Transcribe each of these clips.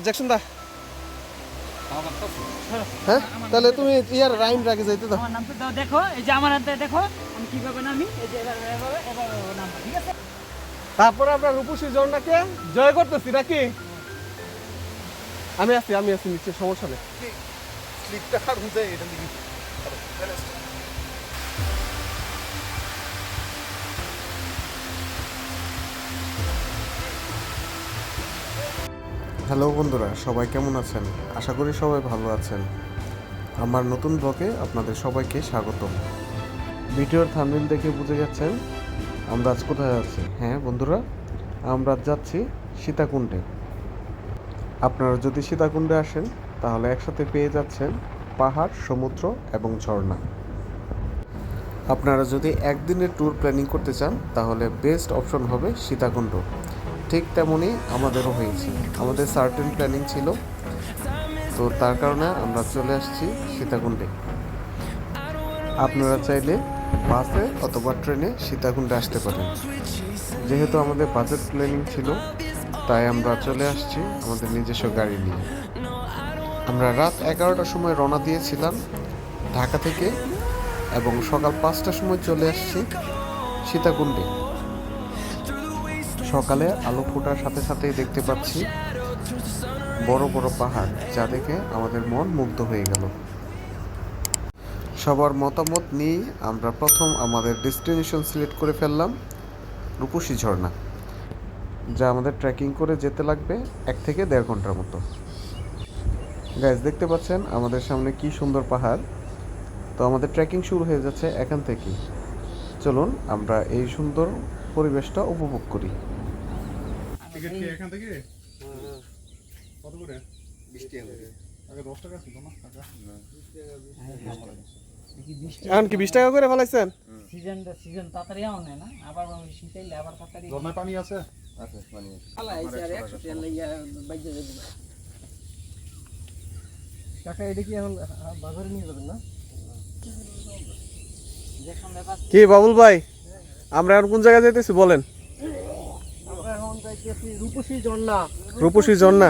Jackson দা হ্যাঁ তাহলে তুমি ইয়ার রাইম রাখে যাইতে দাও। আমার নাম তো দাও, দেখো এই যে আমার হাতে দেখো আমি কিভাবে নামি, এই যে এভাবে নাম, ঠিক আছে? তারপরে আমরা রূপসী ঝর্ণাকে জয় করতেছি নাকি? আমি আছি নিচে, সমস্যা নেই। স্লিপটা আর হয়ে যায় এটা দিকে। হ্যালো বন্ধুরা, সবাই কেমন আছেন? আশা করি সবাই ভালো আছেন। আমার নতুন ব্লগে আপনাদের সবাইকে স্বাগতম। ভিডিওর থাম্বনেল দেখে বুঝে গেছেন আমরা আজ কোথায় যাচ্ছি। হ্যাঁ বন্ধুরা, আমরা যাচ্ছি সীতাকুণ্ডে। আপনারা যদি সীতাকুণ্ডে আসেন তাহলে একসাথে পেয়ে যাচ্ছেন পাহাড়, সমুদ্র এবং ঝর্ণা। আপনারা যদি একদিনের ট্যুর প্ল্যানিং করতে চান তাহলে বেস্ট অপশন হবে সীতাকুণ্ড। ঠিক তেমনই আমাদেরও হয়েছে, আমাদের সার্টেন প্ল্যানিং ছিল, তো তার কারণে আমরা চলে আসছি সীতাকুণ্ডে। আপনারা চাইলে বাসে অথবা ট্রেনে সীতাকুণ্ডে আসতে পারেন। যেহেতু আমাদের বাজেট প্ল্যানিং ছিল তাই আমরা চলে আসছি আমাদের নিজস্ব গাড়ি নিয়ে। আমরা রাত 11টার সময় রওনা দিয়েছিলাম ঢাকা থেকে এবং সকাল 5টার সময় চলে আসছি সীতাকুণ্ডে। সকালে আলো ফোটার সাথে সাথেই দেখতে পাচ্ছি বড় বড় পাহাড়, যা দেখে আমাদের মন মুগ্ধ হয়ে গেল। সবার মতামত নিয়ে আমরা প্রথম আমাদের ডেস্টিনেশন সিলেক্ট করে ফেললাম রূপসী ঝর্ণা, যা আমাদের ট্রেকিং করে যেতে লাগবে 1 থেকে 1.5 ঘন্টার মতো। গাইস দেখতে পাচ্ছেন আমাদের সামনে কি সুন্দর পাহাড়। তো আমাদের ট্রেকিং শুরু হয়ে যাচ্ছে এখান থেকে। চলুন আমরা এই সুন্দর পরিবেশটা উপভোগ করি। টিকিট কি এখান থেকে কত করে? 20 টাকা করে। আগে 10 টাকা ছিল না টাকা? এখন কি 20 টাকা করে ফেলাইছেন? সিজন তাড়াতাড়ি আনে না, আবার শীতাইলে আবার তাড়াতাড়ি। ঝর্ণায় পানি আছে? আছে পানি আছে। আলা আইছে আর 100 টাকা লইয়া বাইজে যাবে। কাকা এটা কি এখন বাজারে নিয়ে যাবেন না? কি বাবুল ভাই, আমরা এখন কোন জায়গায় যাইতেছি বলেন? আমরা এখন যাইতেছি রূপসী ঝর্ণা। রূপসী ঝর্ণা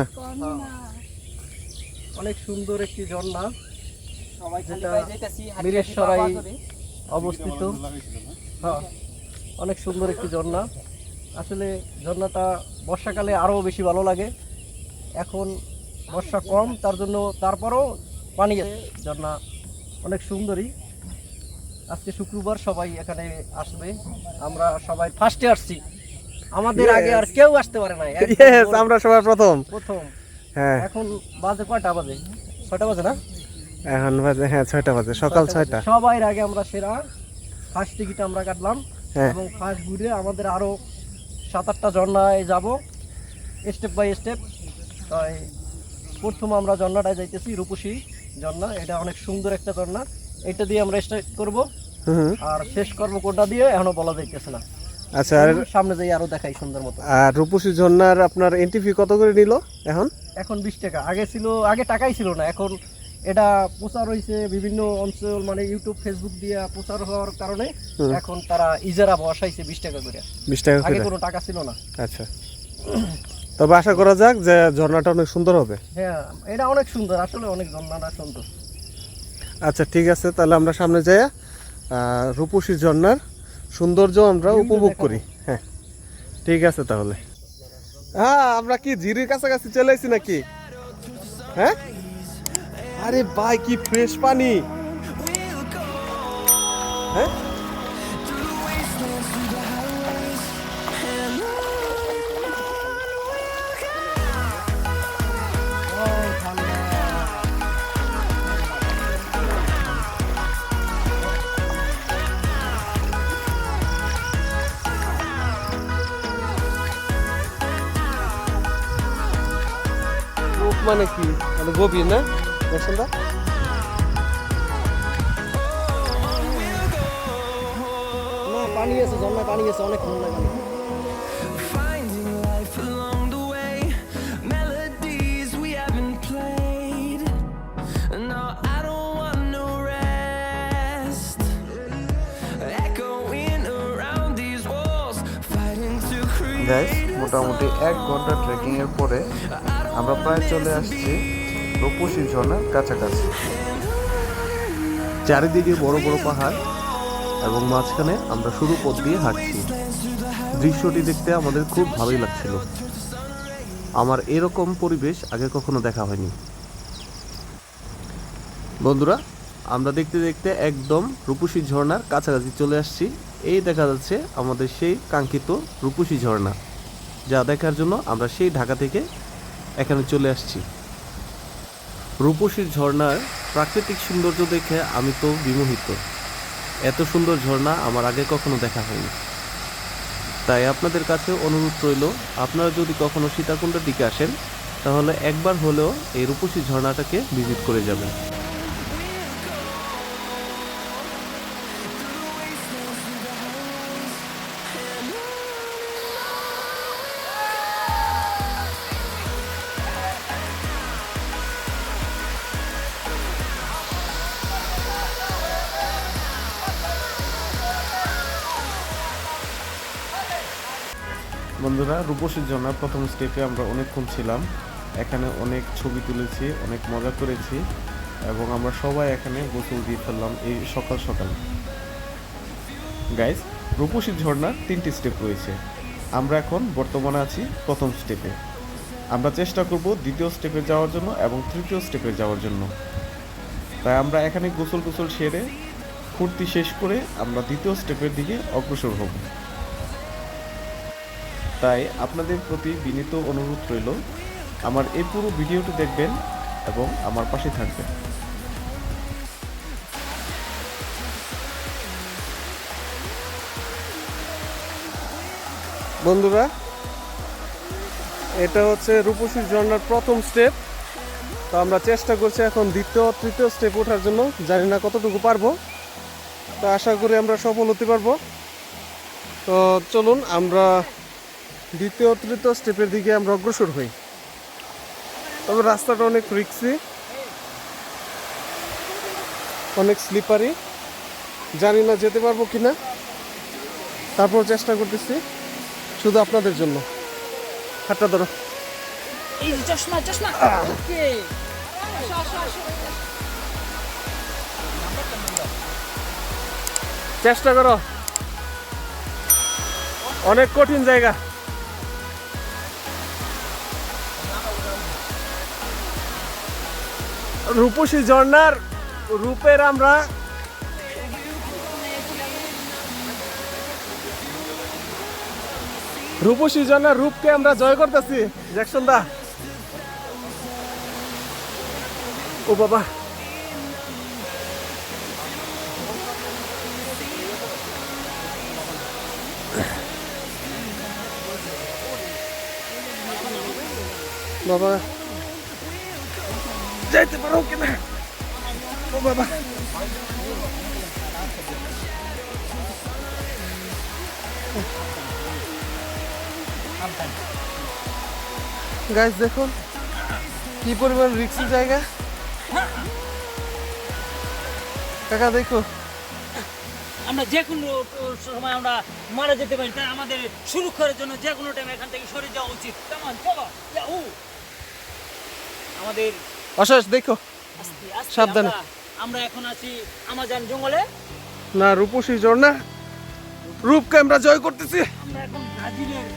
অনেক সুন্দর একটি ঝর্ণা, সবাই খালি যেটা পাই যাইতাছি মিরেশ্বরাই অবস্থিত। হ্যাঁ, অনেক সুন্দর একটি ঝর্ণা। আসলে ঝর্ণাটা বর্ষাকালে আরও বেশি ভালো লাগে। এখন বর্ষা কম, তার জন্য তারপরও পানি আছে। ঝর্ণা অনেক সুন্দরী। আজকে শুক্রবার, সবাই এখানে আসবে। আমরা সবাই ফার্স্টে আসছি, আমাদের আগে আর কেউ আসতে পারে না। ইয়েস, আমরা সবার প্রথম। হ্যাঁ, এখন বাজে কয়টা বাজে? 6টা বাজে না? এখন বাজে 6টা বাজে, সকাল 6টা। সবাই আগে আমরা সেরা ফার্স্ট টিকিট আমরা কাটলাম। হ্যাঁ, এবং ফার্স্ট ঘুরে আমাদের আরো 7-8টা ঝর্ণায় যাব, স্টেপ বাই স্টেপ। তাই প্রথম আমরা ঝর্ণাটায় যাইতেছি রূপসী ঝর্ণা। এটা অনেক সুন্দর একটা ঝর্ণা, এটা দিয়ে আমরা স্টার্ট করব। আর শেষ করবো কোনটা দিয়ে এখনো বলা যাইতেছে না। আচ্ছা, আর সামনে যাই আরো দেখাই সুন্দর মতো। আর রূপসী ঝর্ণার আপনার এন্ট্রি ফি কত করে নিল এখন? এখন 20 টাকা। আগে টাকাই ছিল না, এখন এটা প্রচার হয়েছে বিভিন্ন অঞ্চল, মানে ইউটিউব ফেসবুক দিয়ে প্রচার হওয়ার কারণে এখন তারা ইজারা বসাইছে 20 টাকা করে। 20 টাকা আগে করে? কোনো টাকা ছিল না। আচ্ছা, তবে আশা করা যাক যে ঝর্ণাটা অনেক সুন্দর হবে। হ্যাঁ, এটা অনেক সুন্দর, আসলে অনেক ঝর্ণাটা সুন্দর। আচ্ছা ঠিক আছে, তাহলে আমরা সামনে যাই রূপসী ঝর্ণার সৌন্দর্য আমরা উপভোগ করি। হ্যাঁ ঠিক আছে তাহলে। হ্যাঁ, আমরা কি ঝিরির কাছাকাছি চলে এসেছি নাকি? হ্যাঁ, আরে ভাই কি ফ্রেশ পানি। হ্যাঁ, মানে কি, মানে গভীর না দেখছেন? পানি আছে, ঝর্ণায় পানি আছে, অনেক ঠান্ডা পানি। গাইস মোটামুটি 1 ঘন্টা ট্রেকিং এর পরে আমরা প্রায় চলে আসছি রূপসী ঝর্ণার কাছাকাছি। চারিদিকে বড় বড় পাহাড় এবং মাঝখানে আমরা সরু পথ দিয়ে হাঁটছি। দৃশ্যটি দেখতে আমাদের খুব ভালোই লাগছিল। আমার এরকম পরিবেশ আগে কখনো দেখা হয়নি। বন্ধুরা, আমরা দেখতে দেখতে একদম রূপসী ঝর্ণার কাছাকাছি চলে আসছি। এই দেখা যাচ্ছে আমাদের সেই কাঙ্ক্ষিত রূপসী ঝর্ণা, যা দেখার জন্য আমরা সেই ঢাকা থেকে এখানে চলে আসছি। রূপসী ঝর্ণার প্রাকৃতিক সৌন্দর্য দেখে আমি তো বিমোহিত। এত সুন্দর ঝর্ণা আমার আগে কখনো দেখা হয়নি। তাই আপনাদের কাছে অনুরোধ রইল, আপনারা যদি কখনো সীতাকুণ্ডের দিকে আসেন তাহলে একবার হলেও এই রূপসী ঝর্ণাটাকে ভিজিট করে যাবেন। বন্ধুরা, রূপসী ঝর্ণার প্রথম স্টেপে আমরা অনেকক্ষণ ছিলাম। এখানে অনেক ছবি তুলেছি, অনেক মজা করেছি এবং আমরা সবাই এখানে গোসল দিয়ে ফেললাম এই সকাল সকাল। গাইস, রূপসী ঝর্ণার 3টি স্টেপ রয়েছে। আমরা এখন বর্তমানে আছি প্রথম স্টেপে। আমরা চেষ্টা করব দ্বিতীয় স্টেপে যাওয়ার জন্য এবং তৃতীয় স্টেপে যাওয়ার জন্য। তাই আমরা এখানে গোসল সেরে ফুর্তি শেষ করে আমরা দ্বিতীয় স্টেপের দিকে অগ্রসর হব। তাই আপনাদের প্রতি বিনীত অনুরোধ রইল, আমার এই পুরো ভিডিওটি দেখবেন এবং আমার পাশে থাকবেন। বন্ধুরা, এটা হচ্ছে রূপসী ঝর্ণার প্রথম স্টেপ। তো আমরা চেষ্টা করছি এখন দ্বিতীয় তৃতীয় স্টেপ ওঠার জন্য। জানি না কতটুকু পারবো, তো আশা করি আমরা সফল হতে পারবো। তো চলুন আমরা দ্বিতীয় তৃতীয় স্টেপের দিকে আমরা অগ্রসর হই। তবে রাস্তাটা অনেক রিক্সি, অনেক স্লিপারি, জানি না যেতে পারবো কিনা। তারপর চেষ্টা করতেছি শুধু আপনাদের জন্য। হাতটা ধরো। এই চশমা চশমা ওকে আসো আসো আসো চেষ্টা করো, অনেক কঠিন জায়গা। রূপসী ঝর্ণার রূপের আমরা রূপসী ঝর্ণার রূপকে আমরা জয় করতেছি। জ্যাকসন দা, ও বাবা, বাবা যাইতে পারো কিনা, ও বাবা। গাইস দেখুন কি পরিমাণ রিস্কি জায়গা। কাকা দেখো, আমরা যে কোনো সময় আমরা মারা যেতে পারি, তাই আমাদের সুরক্ষার জন্য যে কোনো টাইম এখান থেকে সরে যাওয়া উচিত। কেমন চলো যাও। আমাদের অশেষ দেখো, আস্তে আস্তে সাবধানে। আমরা এখন আছি আমাজন জঙ্গলে। না, রূপসী ঝর্ণা রূপকে আমরা জয় করতেছি। আমরা এখন ব্রাজিলের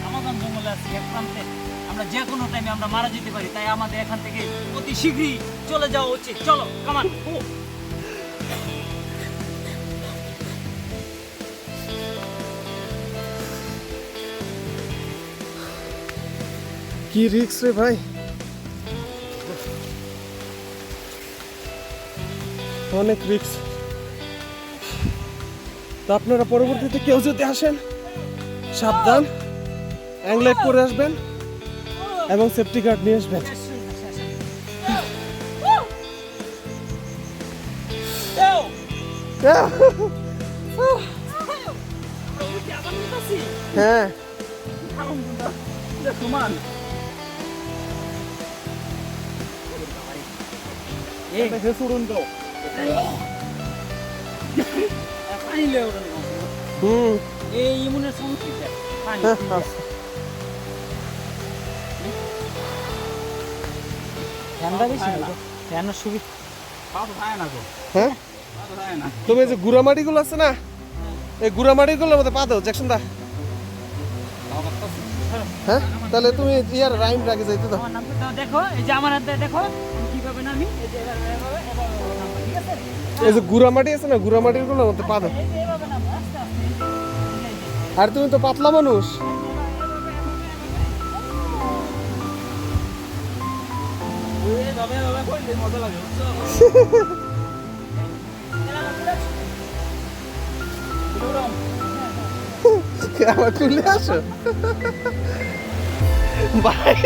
আমাজন জঙ্গলে আছি এক প্রান্তে। আমরা যে কোনো টাইমে আমরা মারা যেতে পারি, তাই আমাদের এখান থেকে অতি শীঘ্রই চলে যাওয়া উচিত। চলো কামান। কি রিস্ক রে ভাই, অনেক রিস্ক। তো আপনারা পরবর্তীতে কেউ যদি আসেন সাবধান, অ্যাংলাইট করে আসবেন এবং সেফটি গার্ড নিয়ে আসবেন। হ্যাঁ, এই ইমুনের সমস্যা পানি ঠান্ডা বেশি না ঠান্ডা সুবিধা হ্যাঁ তুমি এই যে গুড়া মাটিগুলো আছে না এই গুড়া মাটিগুলোর মধ্যে পা দাও জ্যাকসন দা হ্যাঁ তাহলে তুমি ইয়ার রাইম রাখে যাইতে দাও আমার নামটা দাও, দেখো এই যে আমার হাতে দেখো আমি কিভাবে নামি এই যে এভাবে এভাবে নামবো, ঠিক আছে এই যে গুড়া মাটি আছে না গুড়া মাটির গুলোর মধ্যে পা দাও এই যে এভাবে নামবো আস্তে আস্তে এই যে, আর তুমি তো পাতলা মানুষ আমার তুলে আসো ভাই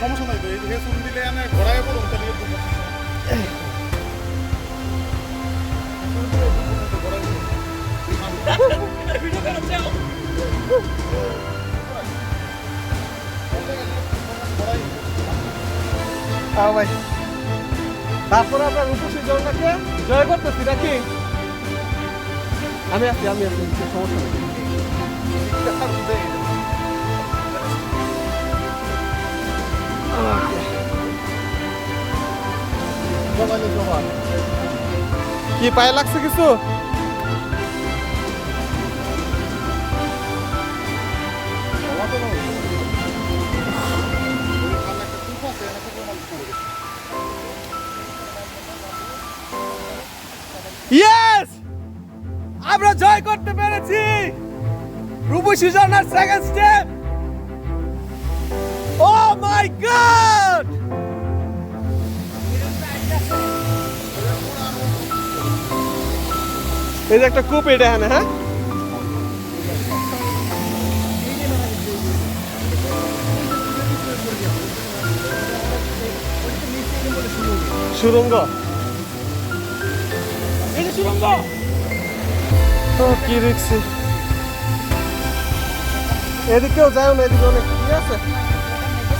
সমস্যা নাই তো এই যে চুল দিলে এনে ঘোরায় পড়ুন তাহলে ভাই তারপরে আমরা রূপসী জলটাকে জয় করতেছি নাকি আমি আছি সমস্যা নেই কি পায়ে লাগছে কিছু ইয়েস আমরা জয় করতে পেরেছি রূপসী ঝর্ণার সেকেন্ড স্টেপ ও মাই গড এই যে একটা কূপ এটা হ্যাঁ সুরঙ্গ এই যে সুরঙ্গ ও কি দেখছি এদিকেও যাও না এদিকে অনেক কি আছে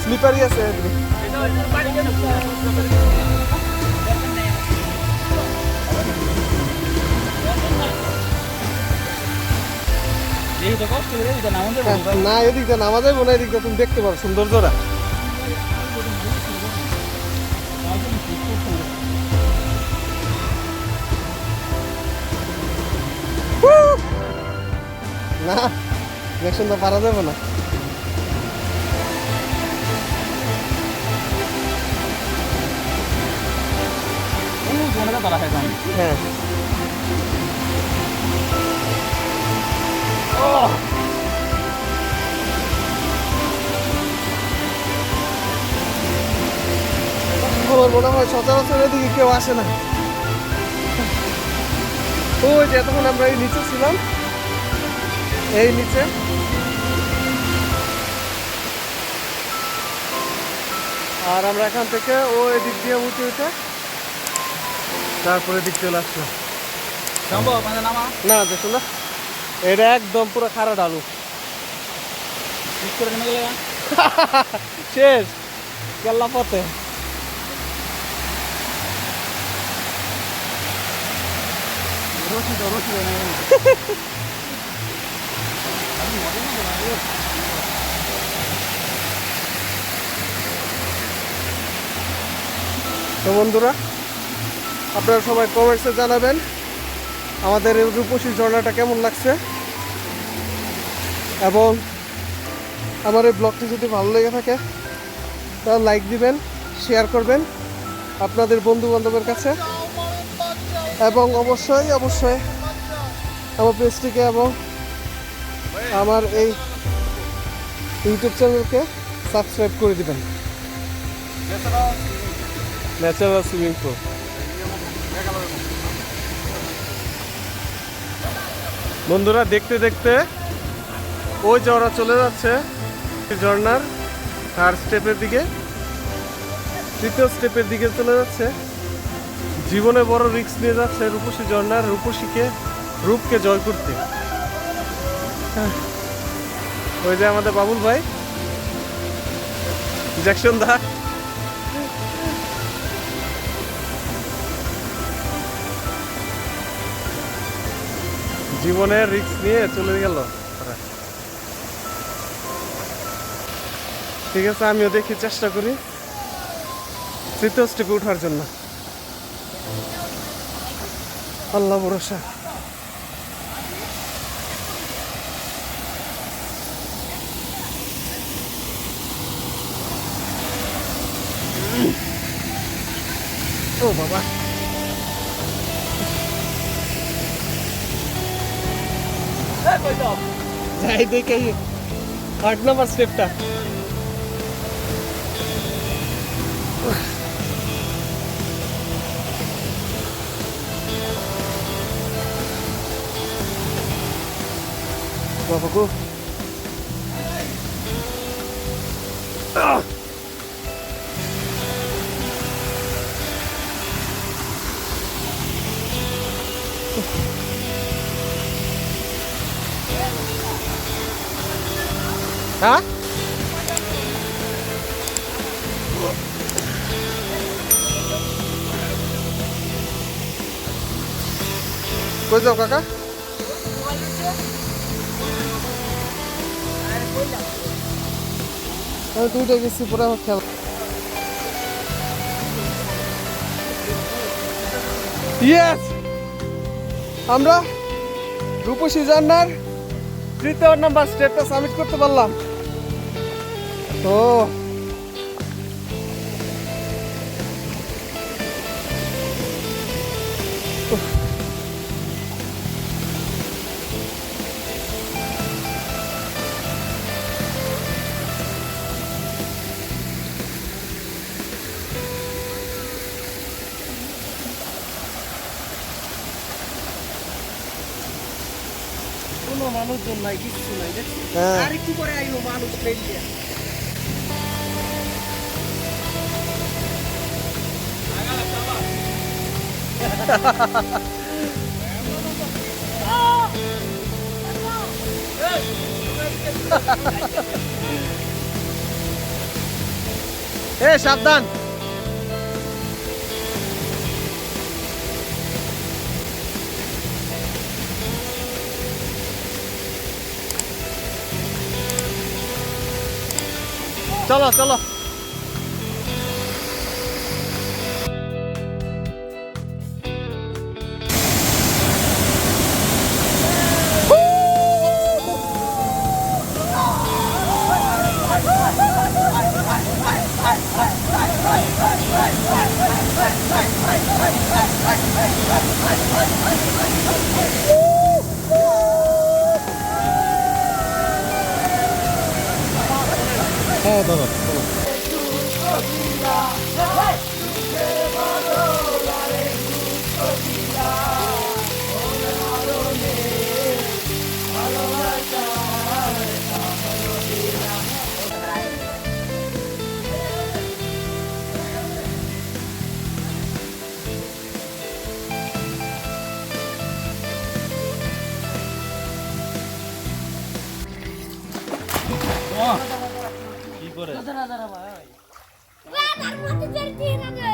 স্লিপারি আছে এদিকে এটা ওই বাড়ি কেন এই তো কষ্ট করে এটা নামাতে বলবা না এদিক দিয়ে নামা যাবে না এদিক দিয়ে তুমি দেখতে পারো সৌন্দর্যটা না দেখছেন তো পারা যাবে না জোনটা তারা খায় জানি হ্যাঁ আমার মনে হয় সচরাচর এদিকে কেউ আসে না ওই যে এতক্ষণ আমরা এই নিচে ছিলাম এই নিচে আর আমরা এখান থেকে ওই দিক দিয়ে উঠে উঠে তারপরে দিক চলে আসলাম সম্ভব মানে নামা না দেখো না এটা একদম পুরো খারা ডালু ঠিক করে নেমে গেলে শেষ কেল্লা পথে রশি তো তো বন্ধুরা আপনারা সবাই কমেন্টসে জানাবেন আমাদের এই রূপসী ঝর্ণাটা কেমন লাগছে এবং আমার এই ব্লগটি যদি ভালো লেগে থাকে তাহলে লাইক দিবেন শেয়ার করবেন আপনাদের বন্ধু বান্ধবের কাছে এবং অবশ্যই আমার পেজটিকে এবং আমার এই ইউটিউব চ্যানেলকে সাবস্ক্রাইব করে দিবেন ন্যাচারাল সুইমিং পুল বন্ধুরা দেখতে দেখতে ওই যে ওরা চলে যাচ্ছে ঝর্ণার থার্ড স্টেপের দিকে তৃতীয় স্টেপের দিকে চলে যাচ্ছে জীবনে বড় রিস্ক নিয়ে যাচ্ছে রূপসী ঝর্ণার রূপকে জয় করতে ওই যে আমাদের বাবুল ভাই জ্যাকসন দা জীবনের রিস্ক নিয়ে চলে গেল ঠিক আছে, আমিও দেখি, চেষ্টা করি তৃতীয় স্টেপে ওঠার জন্য। আল্লাহ ভরসা। ও বাবা, যাই দেখে 8 নম্বর স্টেপটা। বাবা গো, হ্যাঁ কই যাও কাকা? আমি দুইটা গেছি, পরে আমার খেয়াল। ইয়েস, আমরা রূপসী ঝর্ণার 3 নাম্বার স্টেপটা সাবমিট করতে পারলাম। তো কোনো মানুষজন নাই, কিচ্ছু নাই, দেখছি হ্যাঁ। আর একটু পরে আইলো মানুষ ট্রেন দিয়ে। এ সাবধান। চলো চলো। হ্যাঁ দাদা, কি করে? তার মধ্যে 3 আছে